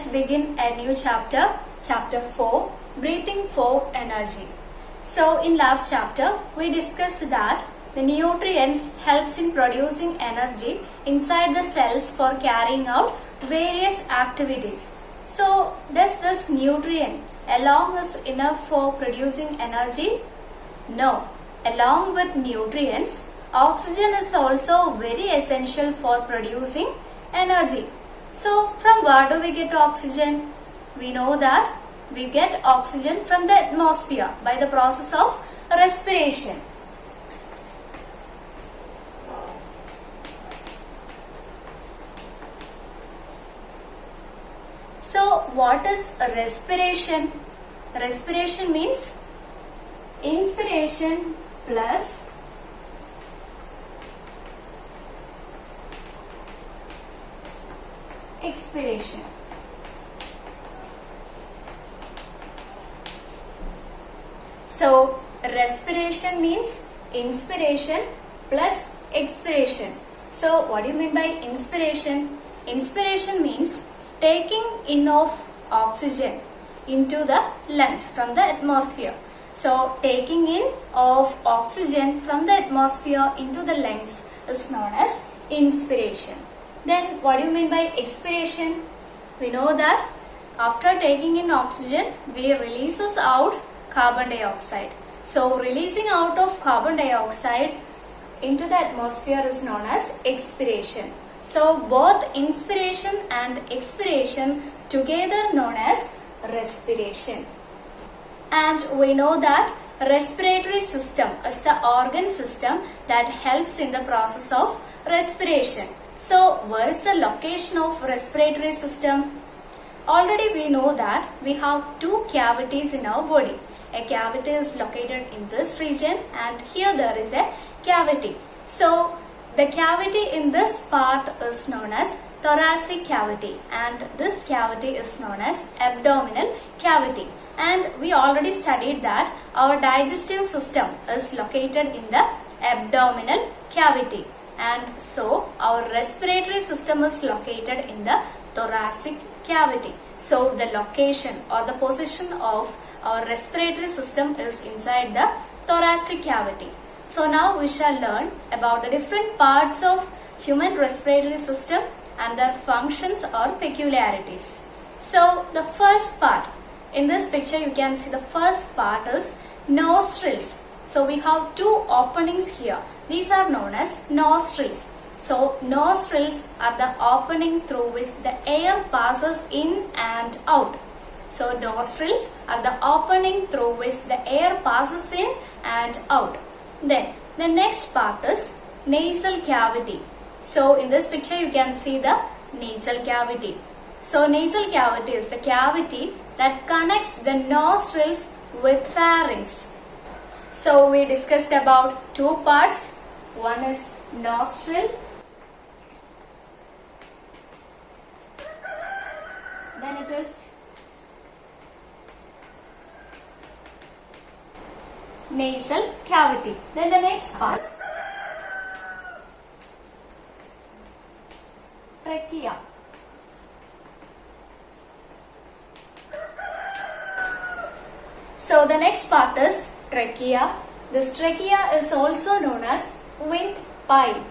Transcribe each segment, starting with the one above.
let's begin a new chapter, chapter 4, breathing for energy. So in last chapter, we discussed that the nutrients helps in producing energy inside the cells for carrying out various activities. So does this nutrient alone is enough for producing energy? No. Along with nutrients, oxygen is also very essential for producing energy. So from where do we get oxygen? We know that we get oxygen from the atmosphere by the process of respiration. So what is respiration? Respiration means inspiration plus expiration. So respiration means inspiration plus expiration. So what do you mean by inspiration? Inspiration means taking in of oxygen into the lungs from the atmosphere. So taking in of oxygen from the atmosphere into the lungs is known as inspiration. Then what do you mean by expiration? We know that after taking in oxygen, we releases out carbon dioxide. So releasing out of carbon dioxide into the atmosphere is known as expiration. So both inspiration and expiration together known as respiration. And we know that respiratory system is the organ system that helps in the process of respiration. So where is the location of respiratory system? Already we know that we have two cavities in our body. A cavity is located in this region and here there is a cavity. So the cavity in this part is known as thoracic cavity and this cavity is known as abdominal cavity. And we already studied that our digestive system is located in the abdominal cavity. And so our respiratory system is located in the thoracic cavity. So the location or the position of our respiratory system is inside the thoracic cavity. So now we shall learn about the different parts of human respiratory system and their functions or peculiarities. So the first part, in this picture you can see the first part is nostrils. So we have two openings here. These are known as nostrils. So nostrils are the opening through which the air passes in and out. So nostrils are the opening through which the air passes in and out. Then the next part is nasal cavity. So in this picture you can see the nasal cavity. So nasal cavity is the cavity that connects the nostrils with pharynx. So we discussed about two parts. One is nostril. Then it is nasal cavity. Then the next part is trachea. So the next part is trachea. This trachea is also known as windpipe.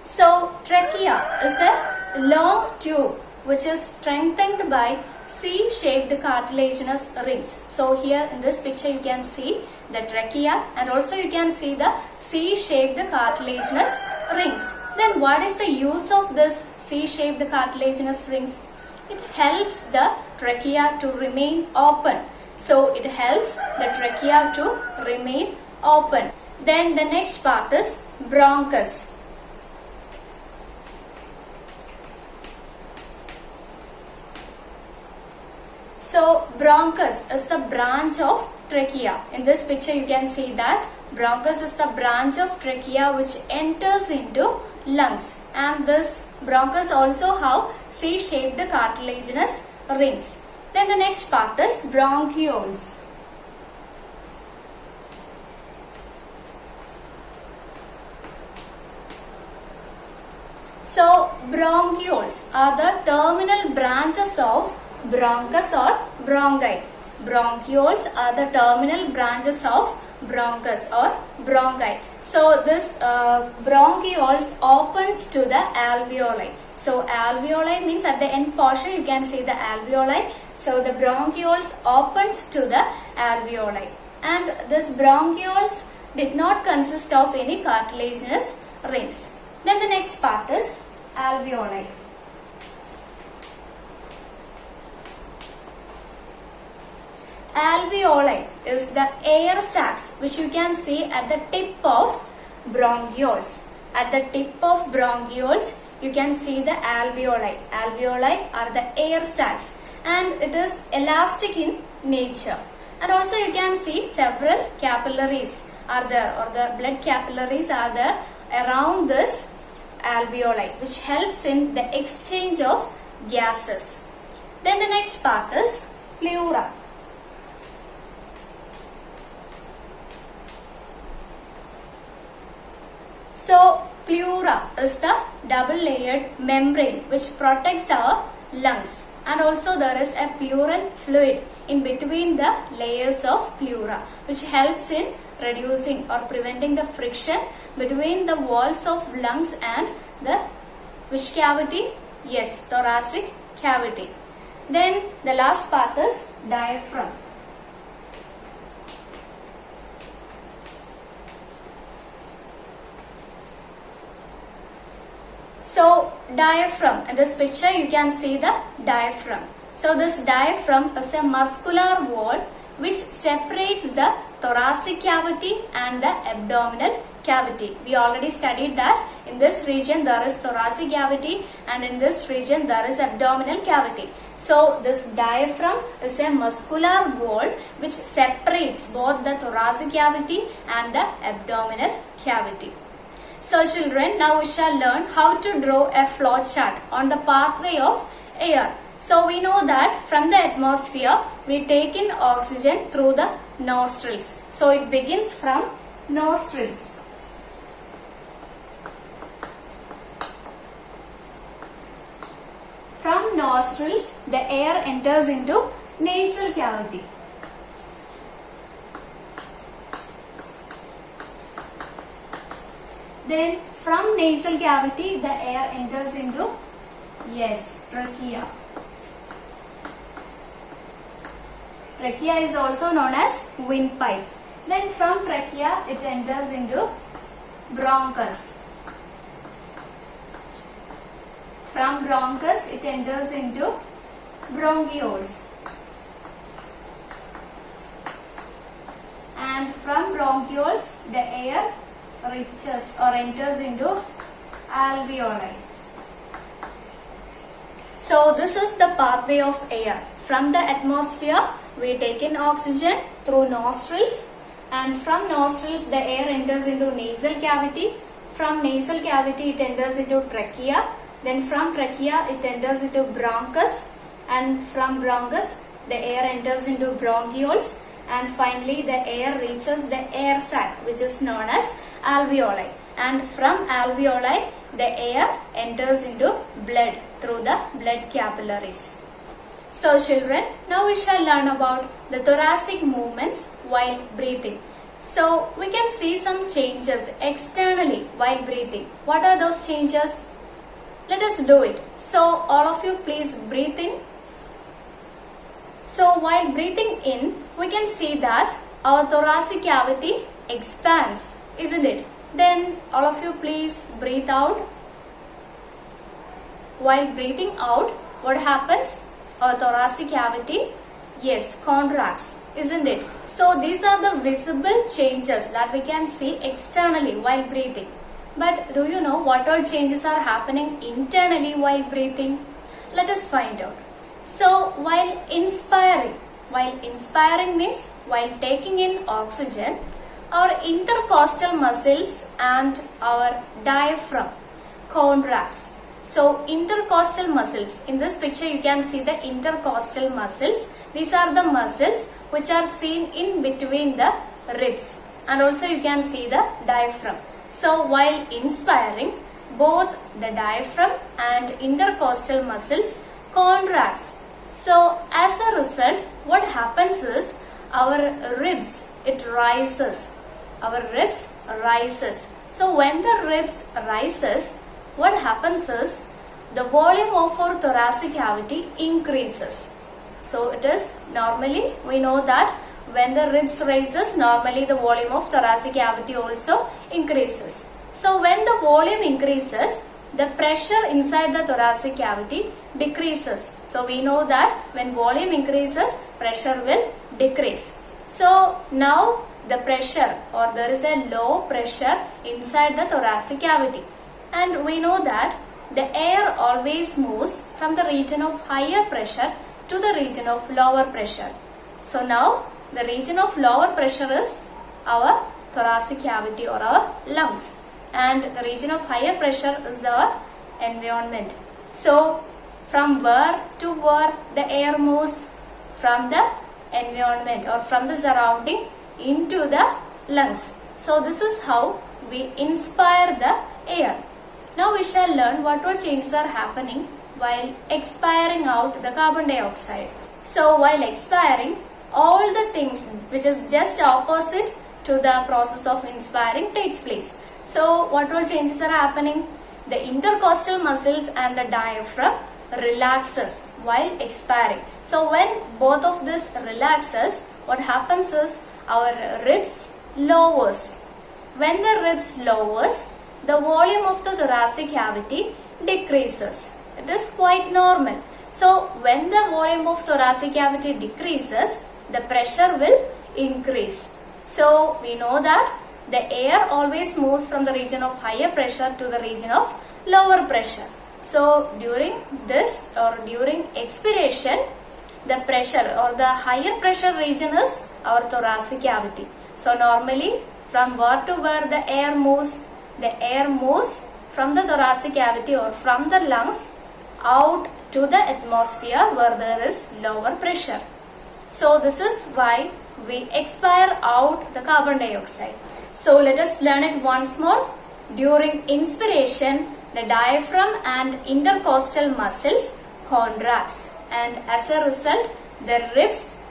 So trachea is a long tube which is strengthened by C-shaped cartilaginous rings. So here in this picture you can see the trachea and also you can see the C-shaped cartilaginous rings. Then what is the use of this C-shaped cartilaginous rings? It helps the trachea to remain open. So it helps the trachea to remain open. Then the next part is bronchus. So bronchus is the branch of trachea. In this picture you can see that bronchus is the branch of trachea which enters into lungs. And this bronchus also have C-shaped cartilaginous rings. Then the next part is bronchioles. So bronchioles are the terminal branches of bronchus or bronchi. Bronchioles are the terminal branches of bronchus or bronchi. So this bronchioles opens to the alveoli. So alveoli means at the end portion you can see the alveoli. So the bronchioles opens to the alveoli. And this bronchioles did not consist of any cartilaginous rings. Then the next part is alveoli. Alveoli is the air sacs which you can see at the tip of bronchioles. At the tip of bronchioles you can see the alveoli. Alveoli are the air sacs and it is elastic in nature. And also you can see several capillaries are there, or the blood capillaries are there around this alveoli, which helps in the exchange of gases. Then the next part is pleura. So pleura is the double layered membrane which protects our lungs, and also there is a pleural fluid in between the layers of pleura which helps in reducing or preventing the friction between the walls of lungs and the which cavity? Yes, thoracic cavity. Then the last part is diaphragm. So diaphragm, in this picture you can see the diaphragm. So this diaphragm is a muscular wall which separates the thoracic cavity and the abdominal cavity. We already studied that in this region there is thoracic cavity and in this region there is abdominal cavity. So this diaphragm is a muscular wall which separates both the thoracic cavity and the abdominal cavity. So children, now we shall learn how to draw a flow chart on the pathway of air. So we know that from the atmosphere we take in oxygen through the nostrils. So it begins from nostrils. From nostrils the air enters into nasal cavity. Then from nasal cavity the air enters into, yes, trachea. Trachea is also known as windpipe. Then from trachea it enters into bronchus. From bronchus it enters into bronchioles. And from bronchioles the air reaches or enters into alveoli. So this is the pathway of air. From the atmosphere we take in oxygen through nostrils, and from nostrils the air enters into nasal cavity. From nasal cavity it enters into trachea. Then from trachea it enters into bronchus, and from bronchus the air enters into bronchioles, and finally the air reaches the air sac which is known as alveoli, and from alveoli the air enters into blood through the blood capillaries. So children, now we shall learn about the thoracic movements while breathing. So we can see some changes externally while breathing. What are those changes? Let us do it. So all of you please breathe in. So while breathing in, we can see that our thoracic cavity expands, isn't it? Then all of you please breathe out. While breathing out, what happens? Our thoracic cavity, yes, contracts, isn't it? So these are the visible changes that we can see externally while breathing. But do you know what all changes are happening internally while breathing? Let us find out. So while inspiring means while taking in oxygen, our intercostal muscles and our diaphragm contracts. So intercostal muscles, in this picture you can see the intercostal muscles. These are the muscles which are seen in between the ribs, and also you can see the diaphragm. So while inspiring, both the diaphragm and intercostal muscles contracts. So as a result, what happens is our ribs, it rises. Our ribs rises. So when the ribs rises, what happens is the volume of our thoracic cavity increases. So it is normally, we know that when the ribs rises, normally the volume of thoracic cavity also increases. So when the volume increases, the pressure inside the thoracic cavity decreases. So we know that when volume increases, pressure will decrease. So now the pressure, or there is a low pressure inside the thoracic cavity. And we know that the air always moves from the region of higher pressure to the region of lower pressure. So now the region of lower pressure is our thoracic cavity or our lungs, and the region of higher pressure is our environment. So from where to where the air moves? From the environment or from the surrounding into the lungs. So this is how we inspire the air. Now we shall learn what all changes are happening while expiring out the carbon dioxide. So while expiring, all the things which is just opposite to the process of inspiring takes place. So what all changes are happening? The intercostal muscles and the diaphragm relaxes while expiring. So when both of this relaxes, what happens is our ribs lowers. When the ribs lowers, the volume of the thoracic cavity decreases. It is quite normal. So when the volume of thoracic cavity decreases, the pressure will increase. So we know that the air always moves from the region of higher pressure to the region of lower pressure. So during this or during expiration, the pressure or the higher pressure region is our thoracic cavity. So normally from where to where the air moves? The air moves from the thoracic cavity or from the lungs out to the atmosphere where there is lower pressure. So this is why we expire out the carbon dioxide. So let us learn it once more. During inspiration, the diaphragm and intercostal muscles contracts, and as a result, the ribs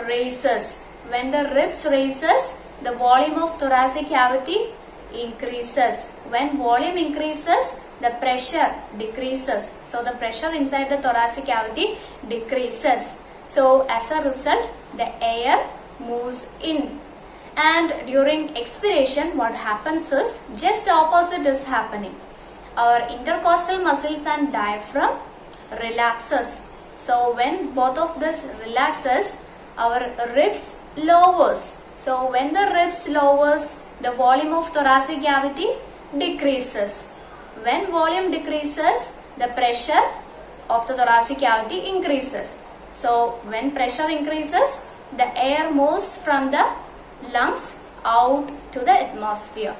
raises. When the ribs raises, the volume of thoracic cavity increases. When volume increases, the pressure decreases. So the pressure inside the thoracic cavity decreases. So as a result, the air moves in. And during expiration, what happens is just opposite is happening. Our intercostal muscles and diaphragm relaxes. So when both of this relaxes, our ribs lowers. So when the ribs lowers, the volume of thoracic cavity decreases. When volume decreases, the pressure of the thoracic cavity increases. So when pressure increases, the air moves from the lungs out to the atmosphere.